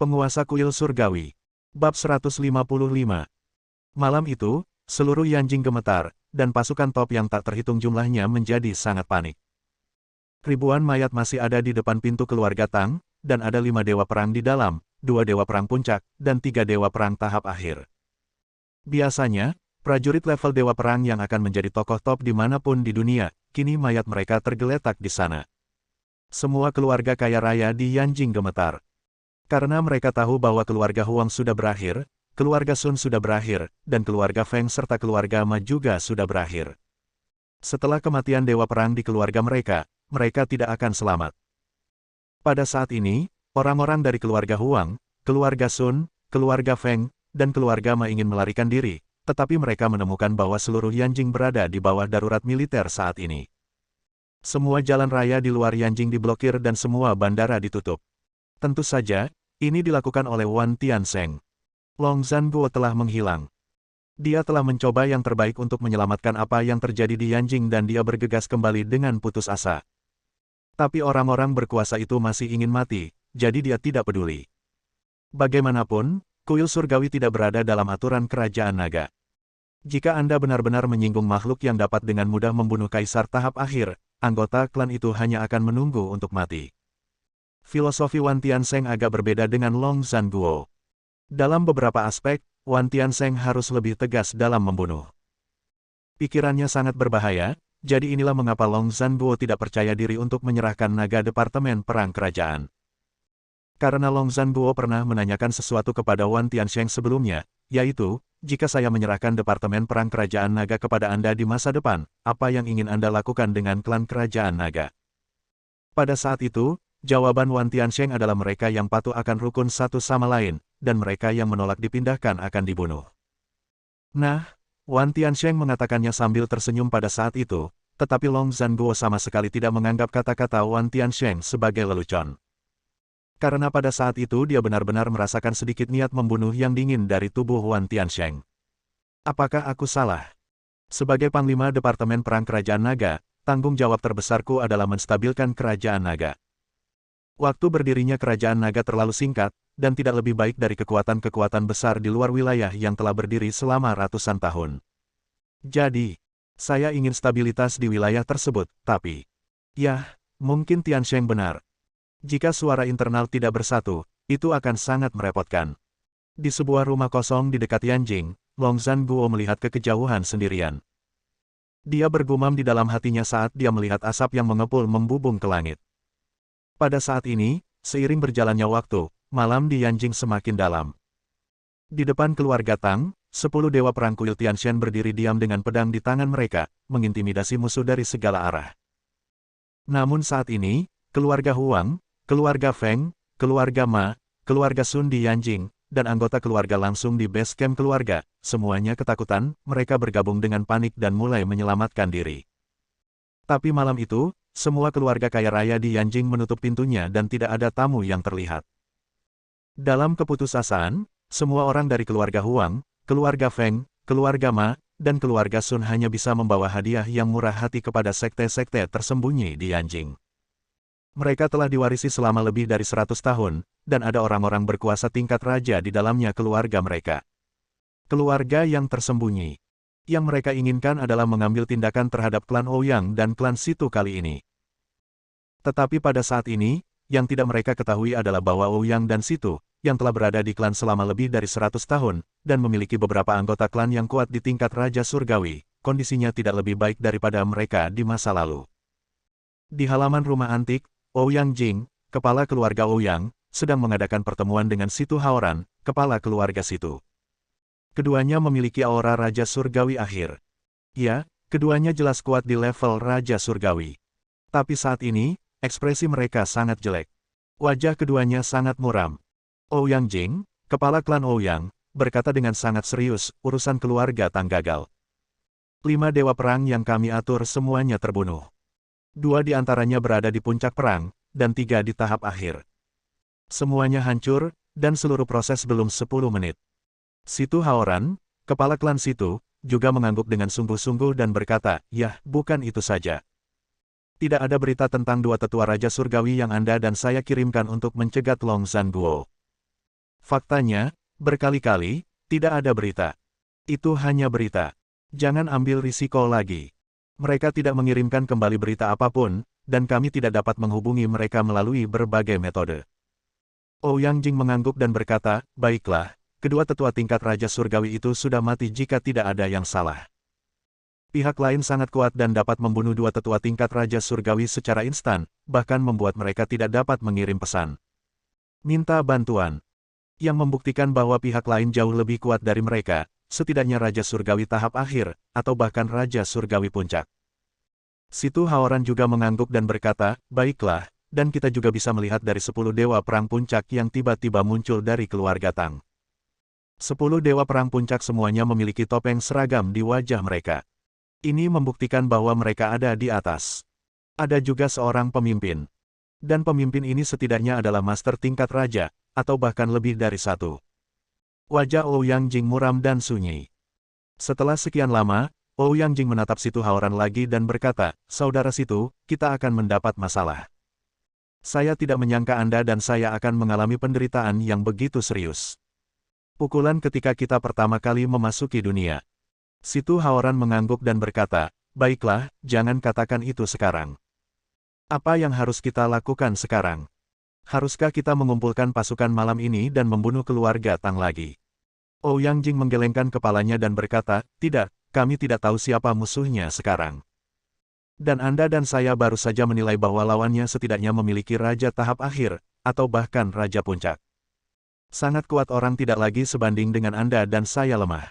Penguasa Kuil Surgawi. Bab 155. Malam itu, seluruh Yanjing gemetar, dan pasukan top yang tak terhitung jumlahnya menjadi sangat panik. Ribuan mayat masih ada di depan pintu keluarga Tang, dan ada 5 dewa perang di dalam, 2 dewa perang puncak, dan 3 dewa perang tahap akhir. Biasanya, prajurit level dewa perang yang akan menjadi tokoh top dimanapun di dunia, kini mayat mereka tergeletak di sana. Semua keluarga kaya raya di Yanjing gemetar. Karena mereka tahu bahwa keluarga Huang sudah berakhir, keluarga Sun sudah berakhir, dan keluarga Feng serta keluarga Ma juga sudah berakhir. Setelah kematian dewa perang di keluarga mereka tidak akan selamat. Pada saat ini, orang-orang dari keluarga Huang, keluarga Sun, keluarga Feng, dan keluarga Ma ingin melarikan diri, tetapi mereka menemukan bahwa seluruh Yanjing berada di bawah darurat militer saat ini. Semua jalan raya di luar Yanjing diblokir dan semua bandara ditutup. Tentu saja, ini dilakukan oleh Wan Tiansheng. Long Zhanguo telah menghilang. Dia telah mencoba yang terbaik untuk menyelamatkan apa yang terjadi di Yanjing dan dia bergegas kembali dengan putus asa. Tapi orang-orang berkuasa itu masih ingin mati, jadi dia tidak peduli. Bagaimanapun, Kuil Surgawi tidak berada dalam aturan kerajaan naga. Jika Anda benar-benar menyinggung makhluk yang dapat dengan mudah membunuh kaisar tahap akhir, anggota klan itu hanya akan menunggu untuk mati. Filosofi Wan Tiansheng agak berbeda dengan Long Zhanguo. Dalam beberapa aspek, Wan Tiansheng harus lebih tegas dalam membunuh. Pikirannya sangat berbahaya, jadi inilah mengapa Long Zhanguo tidak percaya diri untuk menyerahkan naga Departemen Perang Kerajaan. Karena Long Zhanguo pernah menanyakan sesuatu kepada Wan Tiansheng sebelumnya, yaitu, jika saya menyerahkan Departemen Perang Kerajaan Naga kepada Anda di masa depan, apa yang ingin Anda lakukan dengan klan Kerajaan Naga? Pada saat itu, jawaban Wan Tiansheng adalah mereka yang patuh akan rukun satu sama lain, dan mereka yang menolak dipindahkan akan dibunuh. Nah, Wan Tiansheng mengatakannya sambil tersenyum pada saat itu, tetapi Long Zhanguo sama sekali tidak menganggap kata-kata Wan Tiansheng sebagai lelucon. Karena pada saat itu dia benar-benar merasakan sedikit niat membunuh yang dingin dari tubuh Wan Tiansheng. Apakah aku salah? Sebagai Panglima Departemen Perang Kerajaan Naga, tanggung jawab terbesarku adalah menstabilkan Kerajaan Naga. Waktu berdirinya Kerajaan Naga terlalu singkat, dan tidak lebih baik dari kekuatan-kekuatan besar di luar wilayah yang telah berdiri selama ratusan tahun. Jadi, saya ingin stabilitas di wilayah tersebut, tapi... ya, mungkin Tiansheng benar. Jika suara internal tidak bersatu, itu akan sangat merepotkan. Di sebuah rumah kosong di dekat Yanjing, Long Zhanguo melihat ke kejauhan sendirian. Dia bergumam di dalam hatinya saat dia melihat asap yang mengepul membubung ke langit. Pada saat ini, seiring berjalannya waktu, malam di Yanjing semakin dalam. Di depan keluarga Tang, 10 dewa perang kuil Tianshan berdiri diam dengan pedang di tangan mereka, mengintimidasi musuh dari segala arah. Namun saat ini, keluarga Huang, keluarga Feng, keluarga Ma, keluarga Sun di Yanjing, dan anggota keluarga langsung di base camp keluarga, semuanya ketakutan, mereka bergabung dengan panik dan mulai menyelamatkan diri. Tapi malam itu, semua keluarga kaya raya di Yanjing menutup pintunya dan tidak ada tamu yang terlihat. Dalam keputusasaan, semua orang dari keluarga Huang, keluarga Feng, keluarga Ma, dan keluarga Sun hanya bisa membawa hadiah yang murah hati kepada sekte-sekte tersembunyi di Yanjing. Mereka telah diwarisi selama lebih dari 100 tahun, dan ada orang-orang berkuasa tingkat raja di dalamnya keluarga mereka. Keluarga yang tersembunyi. Yang mereka inginkan adalah mengambil tindakan terhadap klan Ouyang dan klan Situ kali ini. Tetapi pada saat ini, yang tidak mereka ketahui adalah bahwa Ouyang dan Situ, yang telah berada di klan selama lebih dari 100 tahun, dan memiliki beberapa anggota klan yang kuat di tingkat Raja Surgawi, kondisinya tidak lebih baik daripada mereka di masa lalu. Di halaman rumah antik, Ouyang Jing, kepala keluarga Ouyang, sedang mengadakan pertemuan dengan Situ Haoran, kepala keluarga Situ. Keduanya memiliki aura Raja Surgawi akhir. Ya, keduanya jelas kuat di level Raja Surgawi. Tapi saat ini, ekspresi mereka sangat jelek. Wajah keduanya sangat muram. Ouyang Jing, kepala klan Ouyang, berkata dengan sangat serius, urusan keluarga Tang gagal. 5 dewa perang yang kami atur semuanya terbunuh. 2 di antaranya berada di puncak perang, dan 3 di tahap akhir. Semuanya hancur, dan seluruh proses belum 10 menit. Situ Haoran, kepala klan Situ, juga mengangguk dengan sungguh-sungguh dan berkata, "Yah, bukan itu saja. Tidak ada berita tentang 2 tetua Raja Surgawi yang Anda dan saya kirimkan untuk mencegat Long Zhanguo. Faktanya, berkali-kali, tidak ada berita. Itu hanya berita. Jangan ambil risiko lagi. Mereka tidak mengirimkan kembali berita apapun, dan kami tidak dapat menghubungi mereka melalui berbagai metode. Ouyang Jing mengangguk dan berkata, baiklah, kedua tetua tingkat Raja Surgawi itu sudah mati jika tidak ada yang salah. Pihak lain sangat kuat dan dapat membunuh dua tetua tingkat Raja Surgawi secara instan, bahkan membuat mereka tidak dapat mengirim pesan. Minta bantuan. Yang membuktikan bahwa pihak lain jauh lebih kuat dari mereka, setidaknya Raja Surgawi tahap akhir, atau bahkan Raja Surgawi puncak. Situ Haoran juga mengangguk dan berkata, baiklah, dan kita juga bisa melihat dari 10 dewa perang puncak yang tiba-tiba muncul dari keluarga Tang. 10 dewa perang puncak semuanya memiliki topeng seragam di wajah mereka. Ini membuktikan bahwa mereka ada di atas. Ada juga seorang pemimpin. Dan pemimpin ini setidaknya adalah master tingkat raja, atau bahkan lebih dari satu. Wajah Ouyang Jing muram dan sunyi. Setelah sekian lama, Ouyang Jing menatap Situ Haoran lagi dan berkata, saudara Situ, kita akan mendapat masalah. Saya tidak menyangka Anda dan saya akan mengalami penderitaan yang begitu serius. Pukulan ketika kita pertama kali memasuki dunia. Situ Haoran mengangguk dan berkata, baiklah, jangan katakan itu sekarang. Apa yang harus kita lakukan sekarang? Haruskah kita mengumpulkan pasukan malam ini dan membunuh keluarga Tang lagi? Ouyang Jing menggelengkan kepalanya dan berkata, tidak, kami tidak tahu siapa musuhnya sekarang. Dan Anda dan saya baru saja menilai bahwa lawannya setidaknya memiliki raja tahap akhir, atau bahkan raja puncak. Sangat kuat orang tidak lagi sebanding dengan Anda dan saya lemah.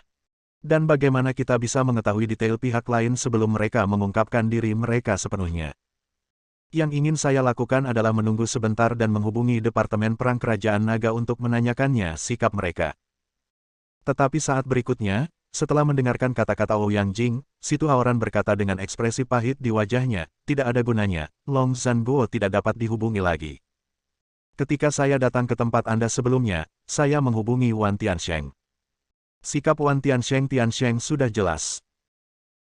Dan bagaimana kita bisa mengetahui detail pihak lain sebelum mereka mengungkapkan diri mereka sepenuhnya? Yang ingin saya lakukan adalah menunggu sebentar dan menghubungi Departemen Perang Kerajaan Naga untuk menanyakannya sikap mereka. Tetapi saat berikutnya, setelah mendengarkan kata-kata Ouyang Jing, Situ Haoran berkata dengan ekspresi pahit di wajahnya, tidak ada gunanya, Long Zhanguo tidak dapat dihubungi lagi. Ketika saya datang ke tempat Anda sebelumnya, saya menghubungi Wan Tiansheng. Sikap Wan Tiansheng sudah jelas.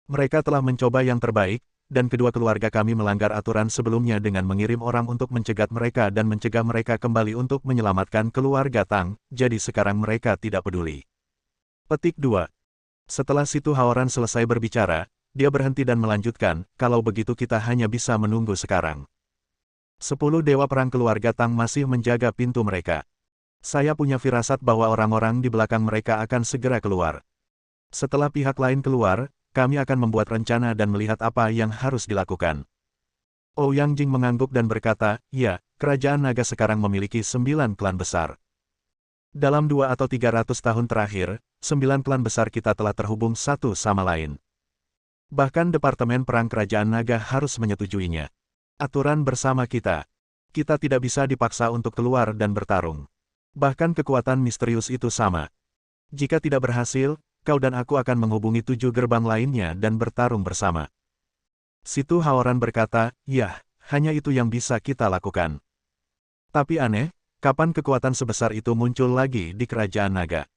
Mereka telah mencoba yang terbaik, dan kedua keluarga kami melanggar aturan sebelumnya dengan mengirim orang untuk mencegat mereka dan mencegah mereka kembali untuk menyelamatkan keluarga Tang, jadi sekarang mereka tidak peduli. Petik 2. Setelah Situ Haoran selesai berbicara, dia berhenti dan melanjutkan, kalau begitu kita hanya bisa menunggu sekarang. 10 dewa perang keluarga Tang masih menjaga pintu mereka. Saya punya firasat bahwa orang-orang di belakang mereka akan segera keluar. Setelah pihak lain keluar, kami akan membuat rencana dan melihat apa yang harus dilakukan. Ouyang Jing mengangguk dan berkata, ya, kerajaan naga sekarang memiliki 9 klan besar. Dalam 2 atau 300 tahun terakhir, 9 klan besar kita telah terhubung satu sama lain. Bahkan Departemen Perang Kerajaan Naga harus menyetujuinya. Aturan bersama kita. Kita tidak bisa dipaksa untuk keluar dan bertarung. Bahkan kekuatan misterius itu sama. Jika tidak berhasil, kau dan aku akan menghubungi 7 gerbang lainnya dan bertarung bersama. Situ Haoran berkata, ya, hanya itu yang bisa kita lakukan. Tapi aneh, kapan kekuatan sebesar itu muncul lagi di Kerajaan Naga?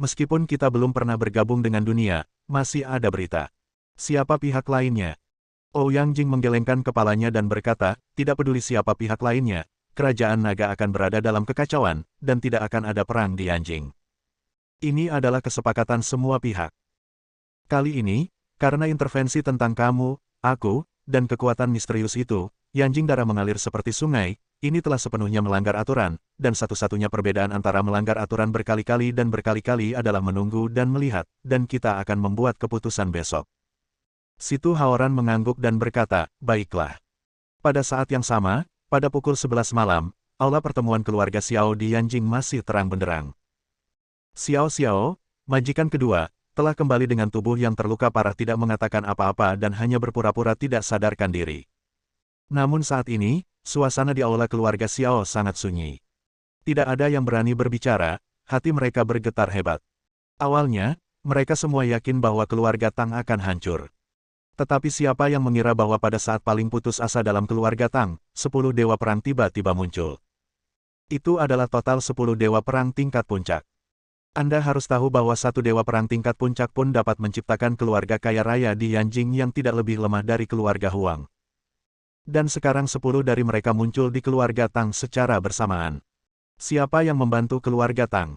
Meskipun kita belum pernah bergabung dengan dunia, masih ada berita. Siapa pihak lainnya? Ouyang Jing menggelengkan kepalanya dan berkata, tidak peduli siapa pihak lainnya, Kerajaan Naga akan berada dalam kekacauan, dan tidak akan ada perang di Yanjing. Ini adalah kesepakatan semua pihak. Kali ini, karena intervensi tentang kamu, aku, dan kekuatan misterius itu, Yanjing darah mengalir seperti sungai, ini telah sepenuhnya melanggar aturan, dan satu-satunya perbedaan antara melanggar aturan berkali-kali dan berkali-kali adalah menunggu dan melihat, dan kita akan membuat keputusan besok. Situ Haoran mengangguk dan berkata, baiklah. Pada saat yang sama, pada pukul 11 malam, aula pertemuan keluarga Xiao di Yanjing masih terang benderang. Xiao, majikan kedua, telah kembali dengan tubuh yang terluka parah tidak mengatakan apa-apa dan hanya berpura-pura tidak sadarkan diri. Namun saat ini, suasana di aula keluarga Xiao sangat sunyi. Tidak ada yang berani berbicara, hati mereka bergetar hebat. Awalnya, mereka semua yakin bahwa keluarga Tang akan hancur. Tetapi siapa yang mengira bahwa pada saat paling putus asa dalam keluarga Tang, 10 dewa perang tiba-tiba muncul. Itu adalah total 10 dewa perang tingkat puncak. Anda harus tahu bahwa satu dewa perang tingkat puncak pun dapat menciptakan keluarga kaya raya di Yanjing yang tidak lebih lemah dari keluarga Huang. Dan sekarang 10 dari mereka muncul di keluarga Tang secara bersamaan. Siapa yang membantu keluarga Tang?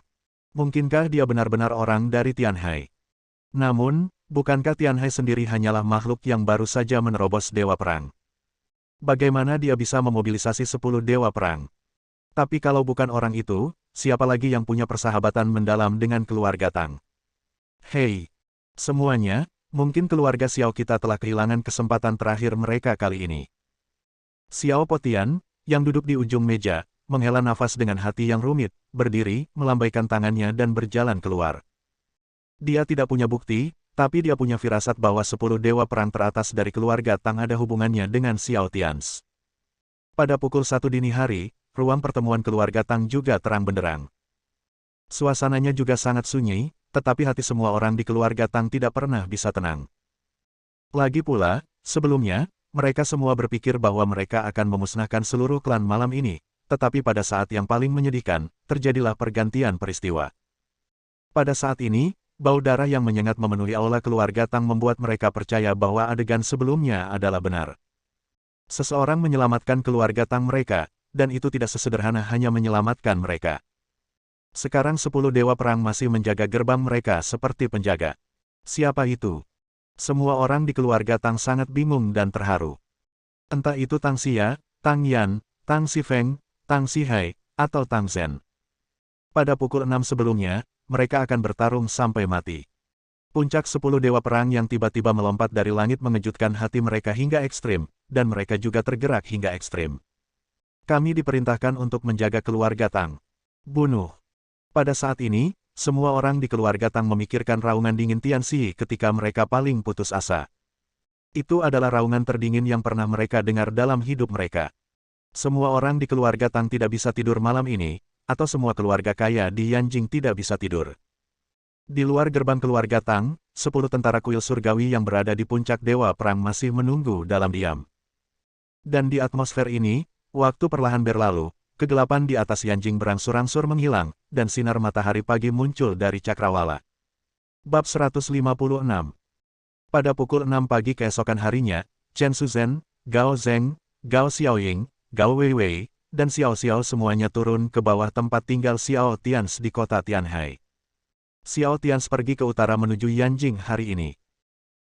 Mungkinkah dia benar-benar orang dari Tianhai? Namun, bukankah Tianhai sendiri hanyalah makhluk yang baru saja menerobos Dewa Perang? Bagaimana dia bisa memobilisasi 10 Dewa Perang? Tapi kalau bukan orang itu, siapa lagi yang punya persahabatan mendalam dengan keluarga Tang? Hei, semuanya, mungkin keluarga Xiao kita telah kehilangan kesempatan terakhir mereka kali ini. Xiao Potian, yang duduk di ujung meja, menghela nafas dengan hati yang rumit, berdiri, melambaikan tangannya dan berjalan keluar. Dia tidak punya bukti, tapi dia punya firasat bahwa 10 dewa perang teratas dari keluarga Tang ada hubungannya dengan Xiao Tians. Pada pukul 1 dini hari, ruang pertemuan keluarga Tang juga terang benderang. Suasananya juga sangat sunyi, tetapi hati semua orang di keluarga Tang tidak pernah bisa tenang. Lagi pula, sebelumnya, mereka semua berpikir bahwa mereka akan memusnahkan seluruh klan malam ini, tetapi pada saat yang paling menyedihkan, terjadilah pergantian peristiwa. Pada saat ini, bau darah yang menyengat memenuhi aula keluarga Tang membuat mereka percaya bahwa adegan sebelumnya adalah benar. Seseorang menyelamatkan keluarga Tang mereka, dan itu tidak sesederhana hanya menyelamatkan mereka. Sekarang 10 dewa perang masih menjaga gerbang mereka seperti penjaga. Siapa itu? Semua orang di keluarga Tang sangat bingung dan terharu. Entah itu Tang Xia, Tang Yan, Tang Xifeng, Tang Xihai, atau Tang Zhen. Pada pukul 6 sebelumnya, mereka akan bertarung sampai mati. Puncak 10 dewa perang yang tiba-tiba melompat dari langit mengejutkan hati mereka hingga ekstrim, dan mereka juga tergerak hingga ekstrim. Kami diperintahkan untuk menjaga keluarga Tang. Bunuh. Pada saat ini, semua orang di keluarga Tang memikirkan raungan dingin Tianxi ketika mereka paling putus asa. Itu adalah raungan terdingin yang pernah mereka dengar dalam hidup mereka. Semua orang di keluarga Tang tidak bisa tidur malam ini, atau semua keluarga kaya di Yanjing tidak bisa tidur. Di luar gerbang keluarga Tang, 10 tentara kuil surgawi yang berada di puncak dewa perang masih menunggu dalam diam. Dan di atmosfer ini, waktu perlahan berlalu, kegelapan di atas Yanjing berangsur-angsur menghilang, dan sinar matahari pagi muncul dari cakrawala. Bab 156. Pada pukul 6 pagi keesokan harinya, Chen Shuzhen, Gao Zheng, Gao Xiaoying, Gao Weiwei, dan Xiao Xiao semuanya turun ke bawah tempat tinggal Xiao Tians di kota Tianhai. Xiao Tians pergi ke utara menuju Yanjing hari ini.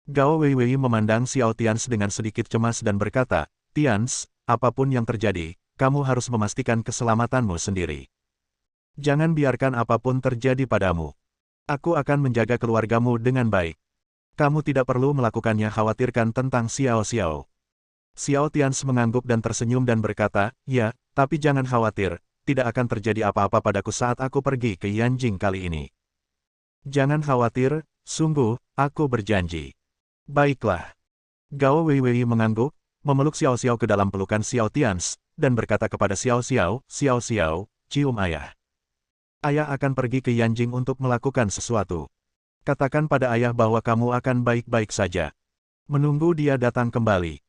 Gao Weiwei memandang Xiao Tians dengan sedikit cemas dan berkata, "Tians, apapun yang terjadi, kamu harus memastikan keselamatanmu sendiri. Jangan biarkan apapun terjadi padamu. Aku akan menjaga keluargamu dengan baik. Kamu tidak perlu melakukannya khawatirkan tentang Xiao Xiao." Xiao Tians mengangguk dan tersenyum dan berkata, "Ya, tapi jangan khawatir, tidak akan terjadi apa-apa padaku saat aku pergi ke Yanjing kali ini." "Jangan khawatir, sungguh, aku berjanji." "Baiklah." Gao Weiwei mengangguk, memeluk Xiao Xiao ke dalam pelukan Xiao Tians, dan berkata kepada Xiao Xiao, "Xiao Xiao, cium ayah. Ayah akan pergi ke Yanjing untuk melakukan sesuatu. Katakan pada ayah bahwa kamu akan baik-baik saja. Menunggu dia datang kembali."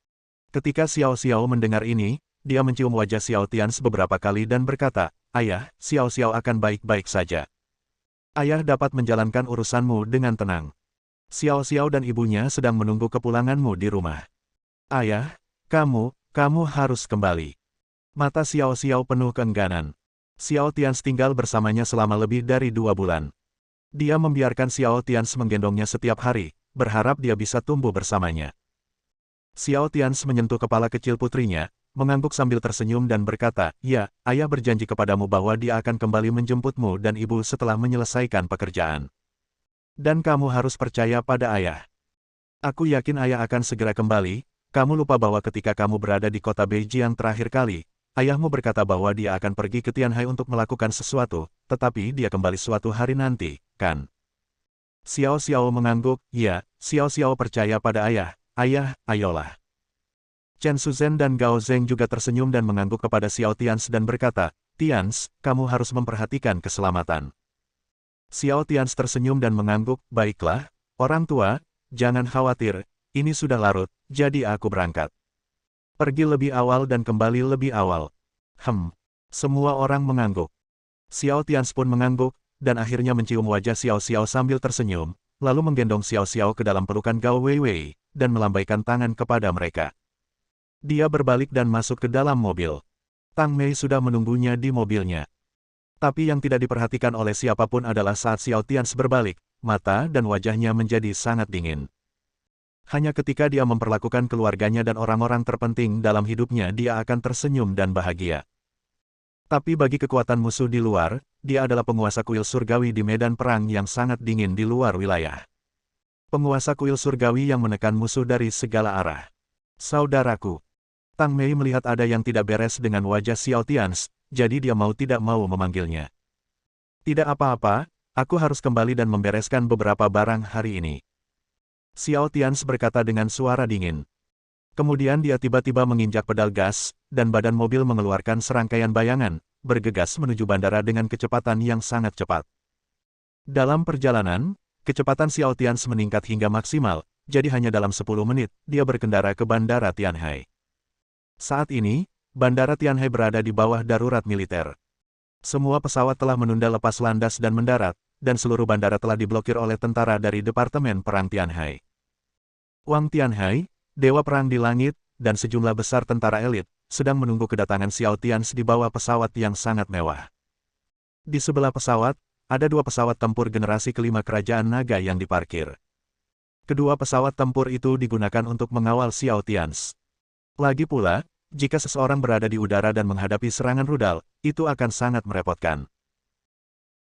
Ketika Xiao Xiao mendengar ini, dia mencium wajah Xiao Tians beberapa kali dan berkata, "Ayah, Xiao Xiao akan baik-baik saja. Ayah dapat menjalankan urusanmu dengan tenang. Xiao Xiao dan ibunya sedang menunggu kepulanganmu di rumah. Ayah, kamu harus kembali." Mata Xiao Xiao penuh keengganan. Xiao Tians tinggal bersamanya selama lebih dari 2 bulan. Dia membiarkan Xiao Tians menggendongnya setiap hari, berharap dia bisa tumbuh bersamanya. Xiao Tians menyentuh kepala kecil putrinya, mengangguk sambil tersenyum dan berkata, "Ya, ayah berjanji kepadamu bahwa dia akan kembali menjemputmu dan ibu setelah menyelesaikan pekerjaan. Dan kamu harus percaya pada ayah. Aku yakin ayah akan segera kembali. Kamu lupa bahwa ketika kamu berada di kota Beijing terakhir kali, ayahmu berkata bahwa dia akan pergi ke Tianhai untuk melakukan sesuatu, tetapi dia kembali suatu hari nanti, kan?" Xiao Xiao mengangguk, "Ya, Xiao Xiao percaya pada ayah. Ayah, ayolah." Chen Shuzhen dan Gao Zheng juga tersenyum dan mengangguk kepada Xiao Tians dan berkata, "Tians, kamu harus memperhatikan keselamatan." Xiao Tians tersenyum dan mengangguk, "Baiklah, orang tua, jangan khawatir, ini sudah larut, jadi aku berangkat. Pergi lebih awal dan kembali lebih awal." Semua orang mengangguk. Xiao Tians pun mengangguk, dan akhirnya mencium wajah Xiao Xiao sambil tersenyum, lalu menggendong Xiao Xiao ke dalam pelukan Gao Weiwei, dan melambaikan tangan kepada mereka. Dia berbalik dan masuk ke dalam mobil. Tang Mei sudah menunggunya di mobilnya. Tapi yang tidak diperhatikan oleh siapapun adalah saat Xiao Tians berbalik, mata dan wajahnya menjadi sangat dingin. Hanya ketika dia memperlakukan keluarganya dan orang-orang terpenting dalam hidupnya dia akan tersenyum dan bahagia. Tapi bagi kekuatan musuh di luar, dia adalah penguasa kuil surgawi di medan perang yang sangat dingin di luar wilayah. Penguasa kuil surgawi yang menekan musuh dari segala arah. Saudaraku. Tang Mei melihat ada yang tidak beres dengan wajah Xiao Tians, jadi dia mau tidak mau memanggilnya. Tidak apa-apa, aku harus kembali dan membereskan beberapa barang hari ini. Xiao Tians berkata dengan suara dingin. Kemudian dia tiba-tiba menginjak pedal gas, dan badan mobil mengeluarkan serangkaian bayangan, bergegas menuju bandara dengan kecepatan yang sangat cepat. Dalam perjalanan, kecepatan Xiao Tians meningkat hingga maksimal, jadi hanya dalam 10 menit, dia berkendara ke Bandara Tianhai. Saat ini, Bandara Tianhai berada di bawah darurat militer. Semua pesawat telah menunda lepas landas dan mendarat, dan seluruh bandara telah diblokir oleh tentara dari Departemen Perang Tianhai. Wang Tianhai, Dewa Perang di Langit, dan sejumlah besar tentara elit, sedang menunggu kedatangan Xiao Tians di bawah pesawat yang sangat mewah. Di sebelah pesawat, ada 2 pesawat tempur generasi kelima Kerajaan Naga yang diparkir. Kedua pesawat tempur itu digunakan untuk mengawal Xiao Tians. Lagi pula, jika seseorang berada di udara dan menghadapi serangan rudal, itu akan sangat merepotkan.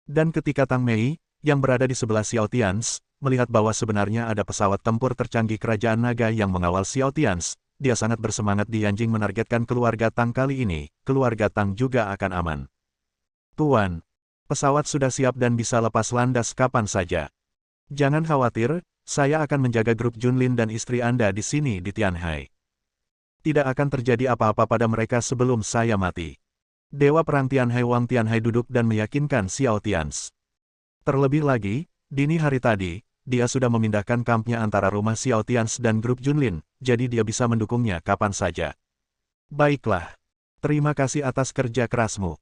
Dan ketika Tang Mei, yang berada di sebelah Xiao Tians, melihat bahwa sebenarnya ada pesawat tempur tercanggih Kerajaan Naga yang mengawal Xiao Tians, dia sangat bersemangat di Yanjing menargetkan keluarga Tang kali ini, keluarga Tang juga akan aman. Tuan, pesawat sudah siap dan bisa lepas landas kapan saja. Jangan khawatir, saya akan menjaga grup Junlin dan istri Anda di sini di Tianhai. Tidak akan terjadi apa-apa pada mereka sebelum saya mati. Dewa Perang Tianhai Wang Tianhai duduk dan meyakinkan Xiao Tians. Terlebih lagi, dini hari tadi, dia sudah memindahkan kampnya antara rumah Xiao Tians dan grup Junlin, jadi dia bisa mendukungnya kapan saja. Baiklah. Terima kasih atas kerja kerasmu.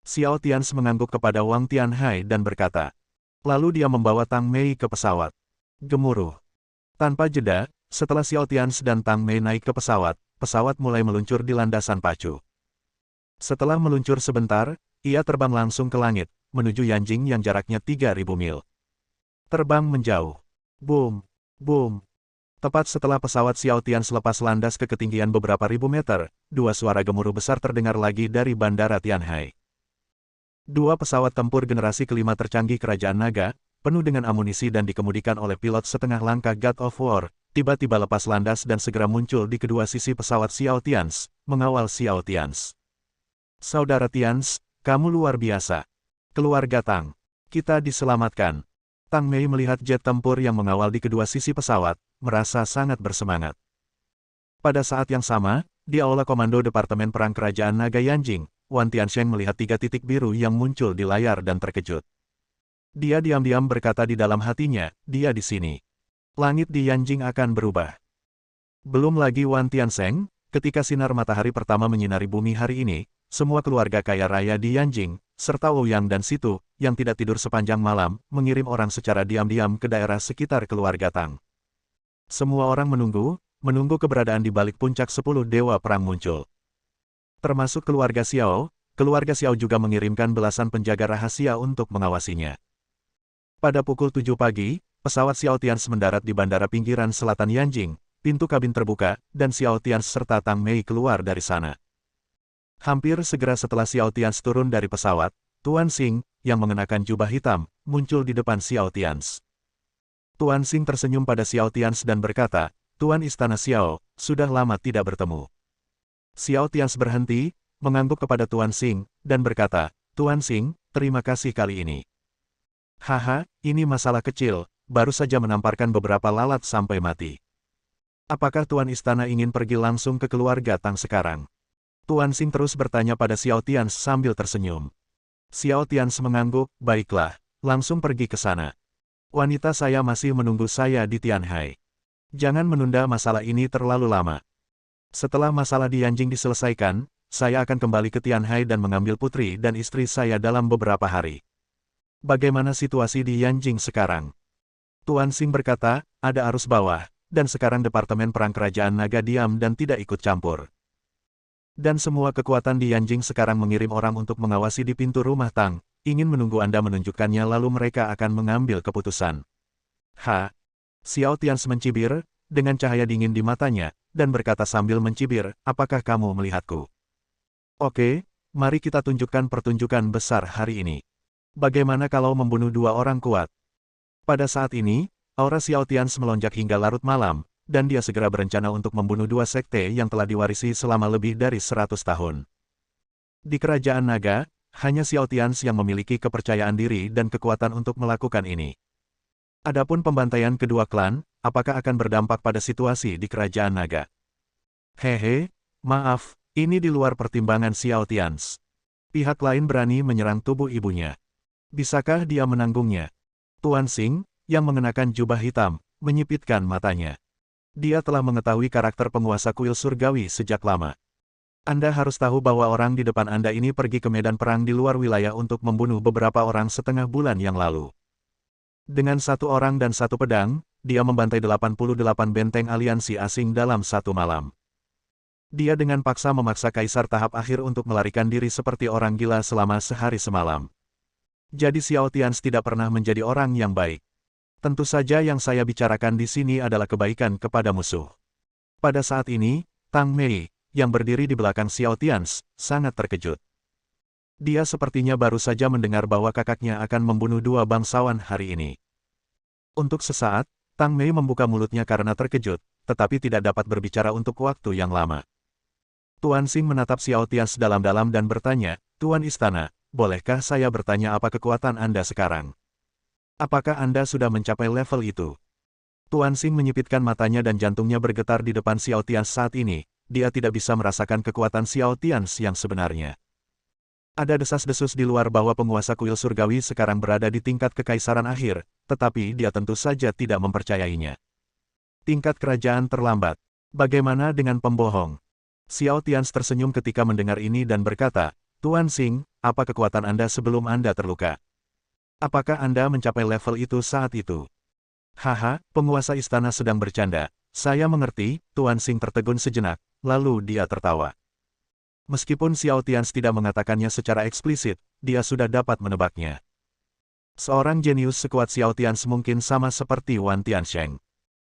Xiao Tians mengangguk kepada Wang Tianhai dan berkata. Lalu dia membawa Tang Mei ke pesawat. Gemuruh. Tanpa jeda, setelah Xiao Tians dan Tang Mei naik ke pesawat, pesawat mulai meluncur di landasan pacu. Setelah meluncur sebentar, ia terbang langsung ke langit, menuju Yanjing yang jaraknya 3.000 mil. Terbang menjauh. Boom, boom. Tepat setelah pesawat Xiao Tians lepas landas ke ketinggian beberapa ribu meter, 2 suara gemuruh besar terdengar lagi dari Bandara Tianhai. 2 pesawat tempur generasi kelima tercanggih Kerajaan Naga, penuh dengan amunisi dan dikemudikan oleh pilot setengah langkah God of War, tiba-tiba lepas landas dan segera muncul di kedua sisi pesawat Xiao Tians, mengawal Xiao Tians. Saudara Tians, kamu luar biasa. Keluarga Tang, kita diselamatkan. Tang Mei melihat jet tempur yang mengawal di kedua sisi pesawat, merasa sangat bersemangat. Pada saat yang sama, di Aula Komando Departemen Perang Kerajaan Naga Yanjing, Wan Tiansheng melihat 3 titik biru yang muncul di layar dan terkejut. Dia diam-diam berkata di dalam hatinya, dia di sini. Langit di Yanjing akan berubah. Belum lagi Wan Tiansheng, ketika sinar matahari pertama menyinari bumi hari ini, semua keluarga kaya raya di Yanjing, serta Ouyang dan Situ, yang tidak tidur sepanjang malam, mengirim orang secara diam-diam ke daerah sekitar keluarga Tang. Semua orang menunggu keberadaan di balik puncak 10 Dewa Perang muncul. Termasuk keluarga Xiao juga mengirimkan belasan penjaga rahasia untuk mengawasinya. Pada pukul 7 pagi, pesawat Xiao Tians mendarat di bandara pinggiran selatan Yanjing, pintu kabin terbuka, dan Xiao Tians serta Tang Mei keluar dari sana. Hampir segera setelah Xiao Tians turun dari pesawat, Tuan Xing, yang mengenakan jubah hitam, muncul di depan Xiao Tians. Tuan Xing tersenyum pada Xiao Tians dan berkata, Tuan Istana Xiao, sudah lama tidak bertemu. Xiao Tians berhenti, mengangguk kepada Tuan Xing, dan berkata, Tuan Xing, terima kasih kali ini. Haha, ini masalah kecil, baru saja menamparkan beberapa lalat sampai mati. Apakah Tuan Istana ingin pergi langsung ke keluarga Tang sekarang? Tuan Xing terus bertanya pada Xiao Tians sambil tersenyum. Xiao Tians mengangguk, baiklah, langsung pergi ke sana. Wanita saya masih menunggu saya di Tianhai. Jangan menunda masalah ini terlalu lama. Setelah masalah di Yanjing diselesaikan, saya akan kembali ke Tianhai dan mengambil putri dan istri saya dalam beberapa hari. Bagaimana situasi di Yanjing sekarang? Tuan Xing berkata, ada arus bawah, dan sekarang Departemen Perang Kerajaan Naga diam dan tidak ikut campur. Dan semua kekuatan di Yanjing sekarang mengirim orang untuk mengawasi di pintu rumah Tang, ingin menunggu Anda menunjukkannya lalu mereka akan mengambil keputusan. Xiao Tians mencibir, dengan cahaya dingin di matanya, dan berkata sambil mencibir, apakah kamu melihatku? Oke, mari kita tunjukkan pertunjukan besar hari ini. Bagaimana kalau membunuh dua orang kuat? Pada saat ini, aura Xiao Tians melonjak hingga larut malam, dan dia segera berencana untuk membunuh dua sekte yang telah diwarisi selama lebih dari 100 tahun. Di kerajaan naga, hanya Xiao Tians yang memiliki kepercayaan diri dan kekuatan untuk melakukan ini. Adapun pembantaian kedua klan, apakah akan berdampak pada situasi di kerajaan naga? Hehe, maaf, ini di luar pertimbangan Xiao Tians. Pihak lain berani menyerang tubuh ibunya. Bisakah dia menanggungnya? Tuan Xing, yang mengenakan jubah hitam, menyipitkan matanya. Dia telah mengetahui karakter penguasa kuil surgawi sejak lama. Anda harus tahu bahwa orang di depan Anda ini pergi ke medan perang di luar wilayah untuk membunuh beberapa orang setengah bulan yang lalu. Dengan satu orang dan satu pedang, dia membantai 88 benteng aliansi asing dalam satu malam. Dia dengan paksa memaksa kaisar tahap akhir untuk melarikan diri seperti orang gila selama sehari semalam. Jadi Xiao Tians tidak pernah menjadi orang yang baik. Tentu saja yang saya bicarakan di sini adalah kebaikan kepada musuh. Pada saat ini, Tang Mei, yang berdiri di belakang Xiao Tians, sangat terkejut. Dia sepertinya baru saja mendengar bahwa kakaknya akan membunuh dua bangsawan hari ini. Untuk sesaat, Tang Mei membuka mulutnya karena terkejut, tetapi tidak dapat berbicara untuk waktu yang lama. Tuan Xing menatap Xiao Tians dalam-dalam dan bertanya, Tuan Istana, bolehkah saya bertanya apa kekuatan Anda sekarang? Apakah Anda sudah mencapai level itu? Tuan Xing menyipitkan matanya dan jantungnya bergetar di depan Xiao Tians saat ini, dia tidak bisa merasakan kekuatan Xiao Tians yang sebenarnya. Ada desas-desus di luar bahwa penguasa kuil surgawi sekarang berada di tingkat kekaisaran akhir, tetapi dia tentu saja tidak mempercayainya. Tingkat kerajaan terlambat. Bagaimana dengan pembohong? Xiao Tians tersenyum ketika mendengar ini dan berkata, Tuan Xing, apa kekuatan Anda sebelum Anda terluka? Apakah Anda mencapai level itu saat itu? Haha, penguasa istana sedang bercanda. Saya mengerti, Tuan Xing tertegun sejenak, lalu dia tertawa. Meskipun Xiao Tians tidak mengatakannya secara eksplisit, dia sudah dapat menebaknya. Seorang jenius sekuat Xiao Tians mungkin sama seperti Wan Tiansheng.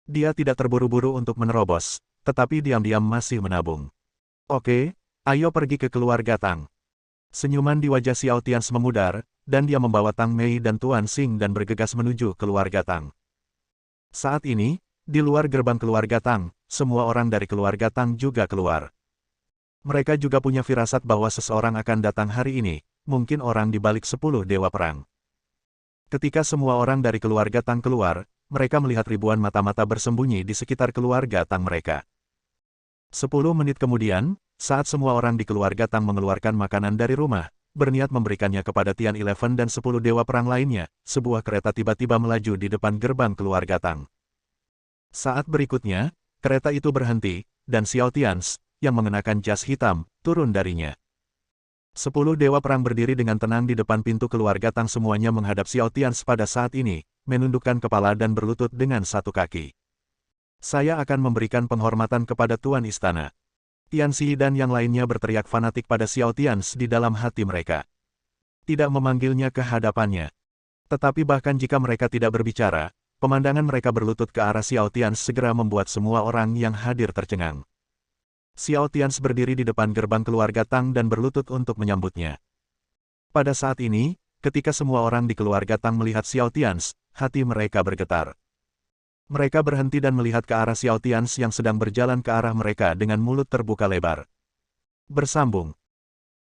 Dia tidak terburu-buru untuk menerobos, tetapi diam-diam masih menabung. Oke, ayo pergi ke keluarga Tang. Senyuman di wajah Xiao Tians memudar, dan dia membawa Tang Mei dan Tuan Xing dan bergegas menuju keluarga Tang. Saat ini, di luar gerbang keluarga Tang, semua orang dari keluarga Tang juga keluar. Mereka juga punya firasat bahwa seseorang akan datang hari ini, mungkin orang di balik 10 dewa perang. Ketika semua orang dari keluarga Tang keluar, mereka melihat ribuan mata-mata bersembunyi di sekitar keluarga Tang mereka. 10 menit kemudian, saat semua orang di keluarga Tang mengeluarkan makanan dari rumah, berniat memberikannya kepada Tian 11 dan 10 dewa perang lainnya, sebuah kereta tiba-tiba melaju di depan gerbang keluarga Tang. Saat berikutnya, kereta itu berhenti, dan Xiao Tians, yang mengenakan jas hitam, turun darinya. 10 dewa perang berdiri dengan tenang di depan pintu keluarga Tang, semuanya menghadap Xiao Tians pada saat ini, menundukkan kepala dan berlutut dengan satu kaki. Saya akan memberikan penghormatan kepada Tuan Istana. Tian Xi dan yang lainnya berteriak fanatik pada Xiao Tians di dalam hati mereka. Tidak memanggilnya ke hadapannya. Tetapi bahkan jika mereka tidak berbicara, pemandangan mereka berlutut ke arah Xiao Tians segera membuat semua orang yang hadir tercengang. Xiao Tians berdiri di depan gerbang keluarga Tang dan berlutut untuk menyambutnya. Pada saat ini, ketika semua orang di keluarga Tang melihat Xiao Tians, hati mereka bergetar. Mereka berhenti dan melihat ke arah Xiao Tians yang sedang berjalan ke arah mereka dengan mulut terbuka lebar. Bersambung.